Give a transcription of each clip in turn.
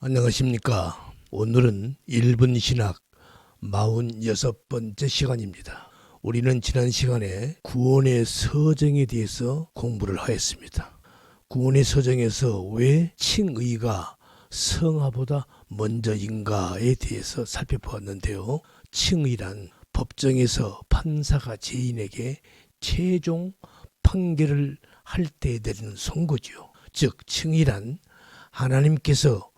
안녕하십니까. 오늘은 1분 신학 46번째 시간입니다. 우리는 지난 시간에 구원의 서정에 대해서 공부를 하였습니다. 구원의 서정에서 왜 칭의가 성화보다 먼저인가에 대해서 살펴보았는데요. 칭의란 법정에서 판사가 죄인에게 최종 판결을 할 때 내리는 선고지요. 즉 칭의란 하나님께서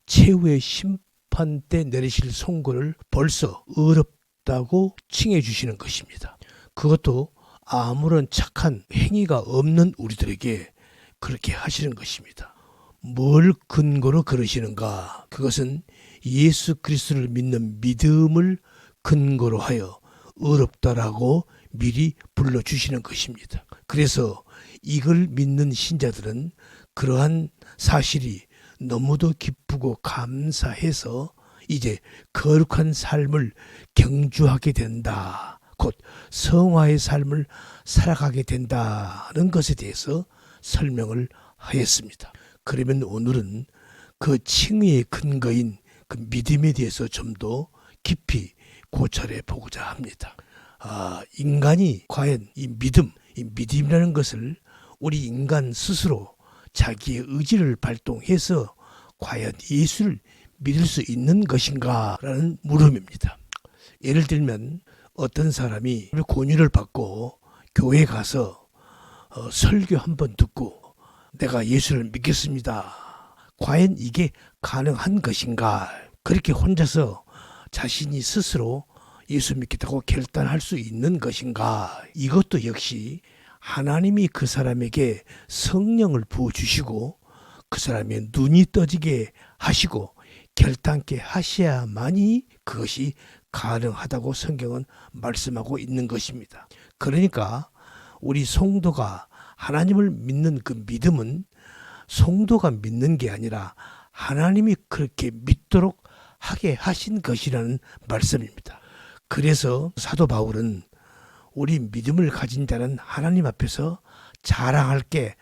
최후의 심판 때 내리실 선고를 벌써 어렵다고 칭해 주시는 것입니다. 그것도 아무런 착한 행위가 없는 우리들에게 그렇게 하시는 것입니다. 뭘 근거로 그러시는가? 그것은 예수 그리스도를 믿는 믿음을 근거로 하여 어렵다라고 미리 불러주시는 것입니다. 그래서 이걸 믿는 신자들은 그러한 사실이 너무도 기쁘고 감사해서 이제 거룩한 삶을 경주하게 된다. 곧 성화의 삶을 살아가게 된다는 것에 대해서 설명을 하였습니다. 그러면 오늘은 그 칭의의 근거인 그 믿음에 대해서 좀 더 깊이 고찰해 보고자 합니다. 인간이 과연 이 믿음이라는 것을 우리 인간 스스로 자기의 의지를 발동해서 과연 예수를 믿을 수 있는 것인가 라는 물음입니다. 예를 들면 어떤 사람이 권유를 받고 교회에 가서 설교 한번 듣고 내가 예수를 믿겠습니다. 과연 이게 가능한 것인가? 그렇게 혼자서 자신이 스스로 예수 믿겠다고 결단할 수 있는 것인가? 이것도 역시 하나님이 그 사람에게 성령을 부어주시고 그 사람의 눈이 떠지게 하시고 결단케 하셔야만이 그것이 가능하다고 성경은 말씀하고 있는 것입니다. 그러니까 우리 성도가 하나님을 믿는 그 믿음은 성도가 믿는 게 아니라 하나님이 그렇게 믿도록 하게 하신 것이라는 말씀입니다. 그래서 사도 바울은 우리 믿음을 가진 자는 하나님 앞에서 자랑할 게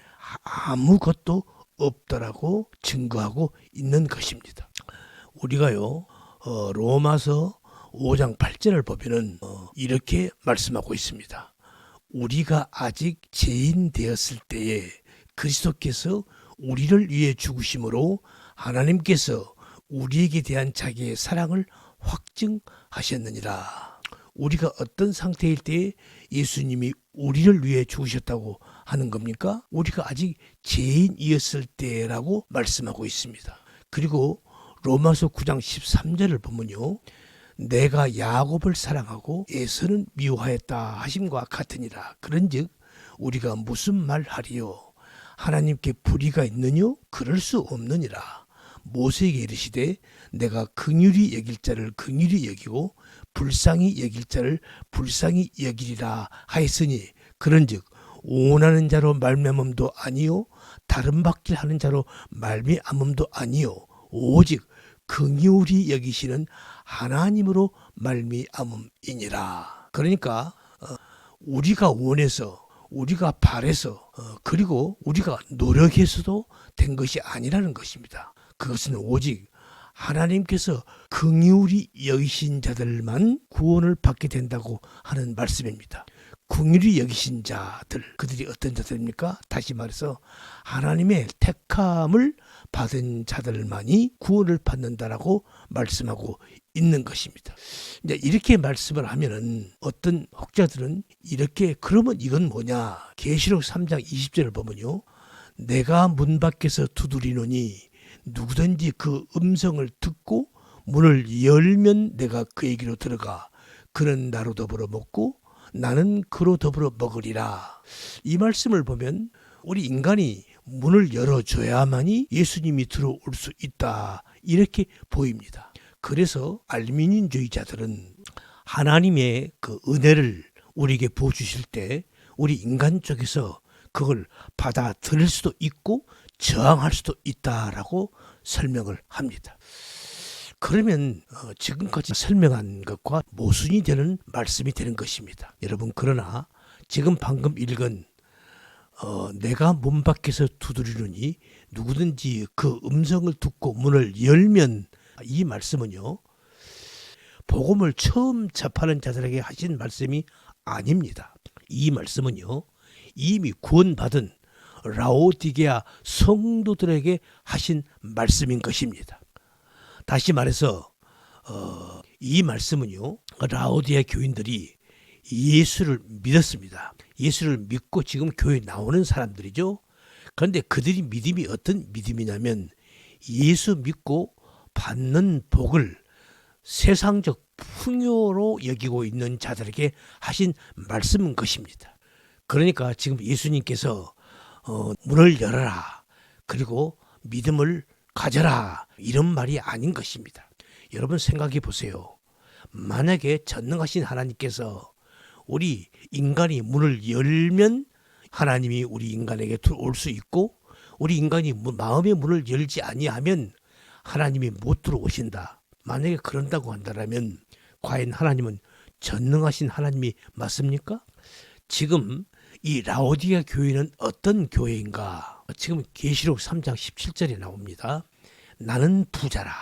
아무것도 없더라고 증거하고 있는 것입니다. 우리가요 로마서 5장 8절을 보면은 이렇게 말씀하고 있습니다. 우리가 아직 죄인 되었을 때에 그리스도께서 우리를 위해 죽으심으로 하나님께서 우리에게 대한 자기의 사랑을 확증하셨느니라. 우리가 어떤 상태일 때 예수님이 우리를 위해 죽으셨다고 하는 겁니까? 우리가 아직 죄인이었을 때라고 말씀하고 있습니다. 그리고 로마서 9장 13절을 보면요. 내가 야곱을 사랑하고 에서는 미워하였다 하심과 같으니라. 그런즉 우리가 무슨 말하리요? 하나님께 불의가 있느뇨? 그럴 수 없느니라. 모세에게 이르시되 내가 긍휼히 여길 자를 긍휼히 여기고 불쌍히 여길 자를 불쌍히 여기리라 하였으니 그런즉 오원하는 자로 말미암음도 아니요 다른 받길 하는 자로 말미암음도 아니요 오직 긍휼히 여기시는 하나님으로 말미암음이니라. 그러니까 우리가 원해서 우리가 바래서 그리고 우리가 노력해서도 된 것이 아니라는 것입니다. 그것은 오직 하나님께서 긍휼히 여기신 자들만 구원을 받게 된다고 하는 말씀입니다. 긍휼히 여기신 자들, 그들이 어떤 자들입니까? 다시 말해서 하나님의 택함을 받은 자들만이 구원을 받는다라고 말씀하고 있는 것입니다. 이제 이렇게 말씀을 하면은 어떤 혹자들은 이렇게 그러면 이건 뭐냐? 계시록 3장 20절을 보면요. 내가 문 밖에서 두드리노니 누구든지 그 음성을 듣고 문을 열면 내가 그에게로 들어가 그는 나로 더불어 먹고 나는 그로 더불어 먹으리라. 이 말씀을 보면 우리 인간이 문을 열어줘야만이 예수님이 들어올 수 있다. 이렇게 보입니다. 그래서 알미니주의자들은 하나님의 그 은혜를 우리에게 부어주실 때 우리 인간 쪽에서 그걸 받아들일 수도 있고 저항할 수도 있다라고 설명을 합니다. 그러면 지금까지 설명한 것과 모순이 되는 말씀이 되는 것입니다. 여러분 그러나 지금 방금 읽은 내가 문 밖에서 두드리노니 누구든지 그 음성을 듣고 문을 열면, 이 말씀은요, 복음을 처음 접하는 자들에게 하신 말씀이 아닙니다. 이 말씀은요, 이미 구원받은 라오디게아 성도들에게 하신 말씀인 것입니다. 다시 말해서 이 말씀은요, 라오디게아 교인들이 예수를 믿었습니다. 예수를 믿고 지금 교회에 나오는 사람들이죠. 그런데 그들이 믿음이 어떤 믿음이냐면, 예수 믿고 받는 복을 세상적 풍요로 여기고 있는 자들에게 하신 말씀인 것입니다. 그러니까 지금 예수님께서 문을 열어라, 그리고 믿음을 가져라, 이런 말이 아닌 것입니다. 여러분 생각해 보세요. 만약에 전능하신 하나님께서 우리 인간이 문을 열면 하나님이 우리 인간에게 들어올 수 있고, 우리 인간이 마음의 문을 열지 아니하면 하나님이 못 들어오신다. 만약에 그런다고 한다면 과연 하나님은 전능하신 하나님이 맞습니까? 지금 이 라오디게아 교회는 어떤 교회인가? 지금 계시록 3장 17절에 나옵니다. 나는 부자라,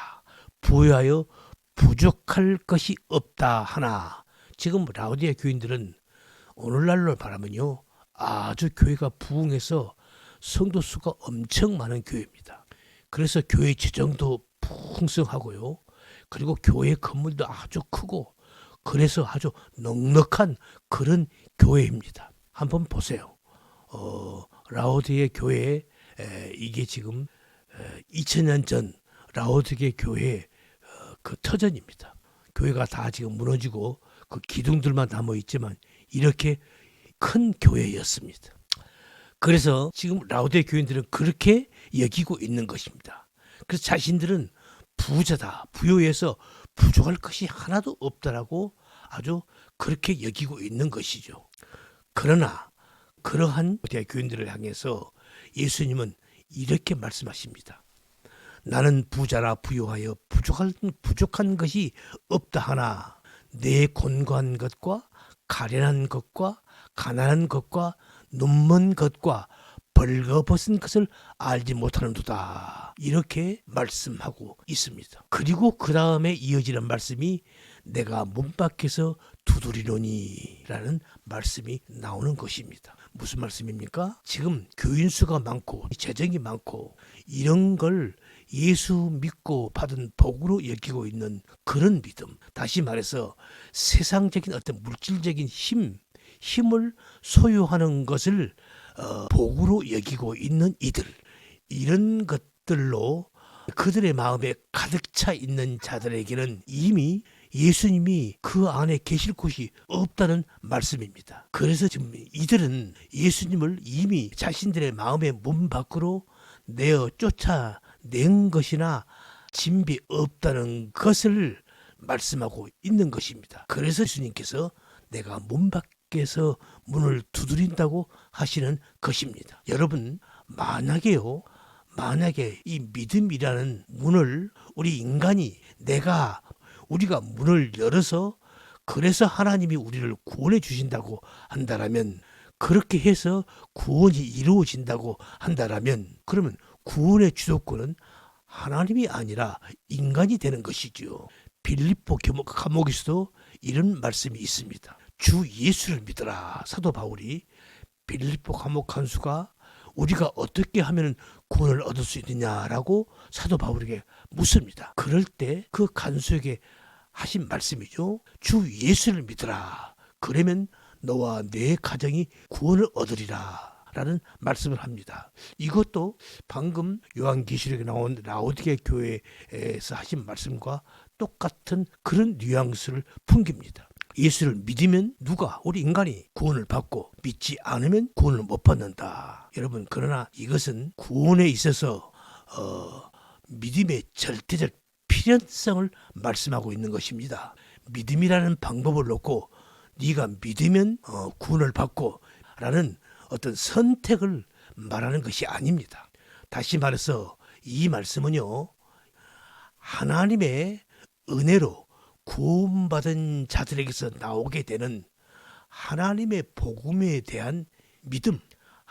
부유하여 부족할 것이 없다 하나. 지금 라오디게아 교인들은 오늘날로 바라면요, 아주 교회가 부흥해서 성도 수가 엄청 많은 교회입니다. 그래서 교회 재정도 풍성하고요, 그리고 교회 건물도 아주 크고, 그래서 아주 넉넉한 그런 교회입니다. 한번 보세요. 라오디게아 교회, 이게 지금 2000년 전 라오디게아 교회 그 터전입니다. 교회가 다 지금 무너지고 그 기둥들만 남아 있지만 이렇게 큰 교회였습니다. 그래서 지금 라오디게아 교인들은 그렇게 여기고 있는 것입니다. 그래서 자신들은 부자다, 부유해서 부족할 것이 하나도 없다라고 아주 그렇게 여기고 있는 것이죠. 그러나 그러한 라오디게아 교인들을 향해서 예수님은 이렇게 말씀하십니다. 나는 부자라, 부유하여 부족한 것이 없다 하나 내 곤고한 것과 가련한 것과 가난한 것과 눈먼 것과 벌거벗은 것을 알지 못하는도다. 이렇게 말씀하고 있습니다. 그리고 그 다음에 이어지는 말씀이 내가 문 밖에서 두드리노니 라는 말씀이 나오는 것입니다. 무슨 말씀입니까? 지금 교인 수가 많고 재정이 많고 이런 걸 예수 믿고 받은 복으로 여기고 있는 그런 믿음. 다시 말해서 세상적인 어떤 물질적인 힘을 소유하는 것을 복으로 여기고 있는 이들. 이런 것들로 그들의 마음에 가득 차 있는 자들에게는 이미 예수님이 그 안에 계실 곳이 없다는 말씀입니다. 그래서 지금 이들은 예수님을 이미 자신들의 마음의 문 밖으로 내어 쫓아낸 것이나 진비 없다는 것을 말씀하고 있는 것입니다. 그래서 예수님께서 내가 문 밖에서 문을 두드린다고 하시는 것입니다. 여러분, 만약에 이 믿음이라는 문을 우리 인간이 우리가 문을 열어서 그래서 하나님이 우리를 구원해 주신다고 한다라면, 그렇게 해서 구원이 이루어진다고 한다라면, 그러면 구원의 주도권은 하나님이 아니라 인간이 되는 것이지요. 빌립보 감옥에서도 이런 말씀이 있습니다. 주 예수를 믿어라. 사도 바울이 빌립보 감옥 간수가 우리가 어떻게 하면 구원을 얻을 수 있느냐라고 사도 바울에게 묻습니다. 그럴 때 그 간수에게 하신 말씀이죠. 주 예수를 믿어라. 그러면 너와 내 가정이 구원을 얻으리라 라는 말씀을 합니다. 이것도 방금 요한계시록에 나온 라오디게아 교회에서 하신 말씀과 똑같은 그런 뉘앙스를 풍깁니다. 예수를 믿으면 우리 인간이 구원을 받고, 믿지 않으면 구원을 못 받는다. 여러분, 그러나 이것은 구원에 있어서 믿음의 절대적 필연성을 말씀하고 있는 것입니다. 믿음이라는 방법을 놓고 네가 믿으면 구원을 받고 라는 어떤 선택을 말하는 것이 아닙니다. 다시 말해서 이 말씀은요, 하나님의 은혜로 구원받은 자들에게서 나오게 되는 하나님의 복음에 대한 믿음,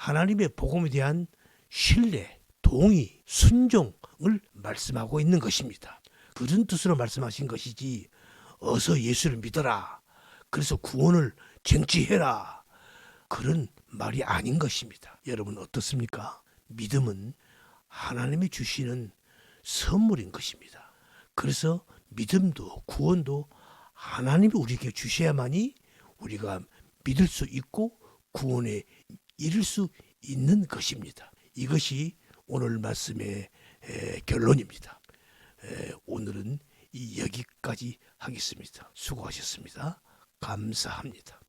하나님의 복음에 대한 신뢰, 동의, 순종을 말씀하고 있는 것입니다. 그런 뜻으로 말씀하신 것이지 어서 예수를 믿어라, 그래서 구원을 쟁취해라, 그런 말이 아닌 것입니다. 여러분 어떻습니까? 믿음은 하나님이 주시는 선물인 것입니다. 그래서 믿음도 구원도 하나님이 우리에게 주셔야만이 우리가 믿을 수 있고 구원에 이를 수 있는 것입니다. 이것이 오늘 말씀의 결론입니다. 오늘은 여기까지 하겠습니다. 수고하셨습니다. 감사합니다.